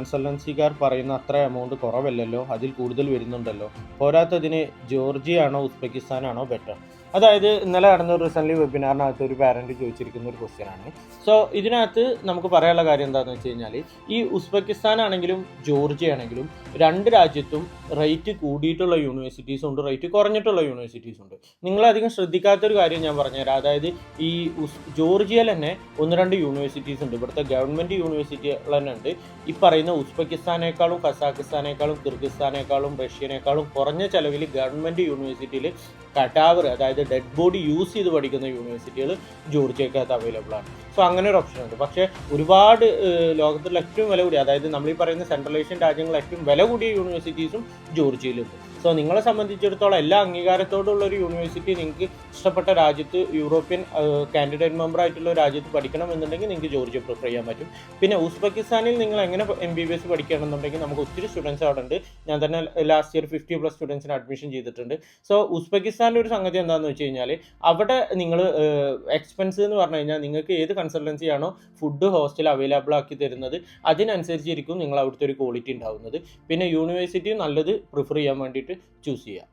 കൺസൾട്ടൻസിക്കാർ പറയുന്ന അത്ര എമൗണ്ട് കുറവല്ലല്ലോ, അതിൽ കൂടുതൽ വരുന്നുണ്ടല്ലോ. പോരാത്തതിന് ജോർജിയ ആണോ ഉസ്ബെക്കിസ്ഥാൻ ആണോ ബെറ്റർ? അതായത് ഇന്നലെ നടന്ന റീസെൻ്റ്ലി വെബിനാറിനകത്ത് ഒരു പാരൻറ്റ് ചോദിച്ചിരിക്കുന്ന ഒരു ക്വസ്റ്റ്യൻ ആണ്. സോ ഇതിനകത്ത് നമുക്ക് പറയാനുള്ള കാര്യം എന്താണെന്ന് വെച്ച് കഴിഞ്ഞാൽ, ഈ ഉസ്ബെക്കിസ്ഥാൻ ആണെങ്കിലും ജോർജിയ ആണെങ്കിലും രണ്ട് രാജ്യത്തും റേറ്റ് കൂടിയിട്ടുള്ള യൂണിവേഴ്സിറ്റീസും ഉണ്ട്, റേറ്റ് കുറഞ്ഞിട്ടുള്ള യൂണിവേഴ്സിറ്റീസും ഉണ്ട്. നിങ്ങളധികം ശ്രദ്ധിക്കാത്തൊരു കാര്യം ഞാൻ പറഞ്ഞുതരാം. അതായത് ഈ ജോർജിയയിൽ തന്നെ 1-2 യൂണിവേഴ്സിറ്റീസ് ഉണ്ട്, ഇവിടുത്തെ ഗവൺമെൻറ് യൂണിവേഴ്സിറ്റികൾ തന്നെ ഉണ്ട്. ഈ പറയുന്ന ഉസ്ബെക്കിസ്ഥാനേക്കാളും കസാഖിസ്ഥാനേക്കാളും കിർഗിസ്ഥാനേക്കാളും റഷ്യനേക്കാളും കുറഞ്ഞ ചിലവിൽ ഗവൺമെൻറ് യൂണിവേഴ്സിറ്റിയിൽ കടാവർ, അതായത് ഡെഡ് ബോഡി യൂസ് ചെയ്ത് പഠിക്കുന്ന യൂണിവേഴ്സിറ്റികൾ ജോർജിയക്കകത്ത് അവൈലബിൾ ആണ്. സോ അങ്ങനെ ഒരു ഓപ്ഷൻ ഉണ്ട്. പക്ഷേ ഒരുപാട് ലോകത്തിലെ ഏറ്റവും വില കൂടിയ, അതായത് നമ്മൾ ഈ പറയുന്ന സെൻട്രൽ ഏഷ്യൻ രാജ്യങ്ങളിൽ ഏറ്റവും വില കൂടിയ യൂണിവേഴ്സിറ്റീസും ജോർജിയയിലുണ്ട്. സോ നിങ്ങളെ സംബന്ധിച്ചിടത്തോളം എല്ലാ അംഗീകാരത്തോടുള്ള ഒരു യൂണിവേഴ്സിറ്റി നിങ്ങൾക്ക് ഇഷ്ടപ്പെട്ട രാജ്യത്ത്, യൂറോപ്യൻ കാൻഡിഡേറ്റ് മെമ്പർ ആയിട്ടുള്ള രാജ്യത്ത് പഠിക്കണം എന്നുണ്ടെങ്കിൽ നിങ്ങൾക്ക് ജോർജിയ പ്രിഫർ ചെയ്യാൻ പറ്റും. പിന്നെ ഉസ്ബെക്കിസ്ഥാനിൽ നിങ്ങൾ എങ്ങനെ MBBS പഠിക്കുകയാണെന്നുണ്ടെങ്കിൽ നമുക്ക് ഒത്തിരി സ്റ്റുഡൻസ് അവിടെ ഉണ്ട്. ഞാൻ തന്നെ ലാസ്റ്റ് ഇയർ 50+ സ്റ്റുഡൻസിന് അഡ്മിഷൻ ചെയ്തിട്ടുണ്ട്. സോ ഉസ്ബെക്കിസ്ഥാനിൻ്റെ ഒരു സംഗതി എന്താണെന്ന് വെച്ച് കഴിഞ്ഞാൽ, അവിടെ നിങ്ങൾ എക്സ്പെൻസ് എന്ന് പറഞ്ഞു കഴിഞ്ഞാൽ നിങ്ങൾക്ക് ഏത് കൺസൾട്ടൻസി ആണോ ഫുഡ് ഹോസ്റ്റൽ അവൈലബിൾ ആക്കി തരുന്നത് അതിനനുസരിച്ചിരിക്കും നിങ്ങൾ അവിടുത്തെ ഒരു ക്വാളിറ്റി ഉണ്ടാവുന്നത്. പിന്നെ യൂണിവേഴ്സിറ്റി നല്ലത് പ്രിഫർ ചെയ്യാൻ വേണ്ടിയിട്ട് ചൂസ് ചെയ്യുക.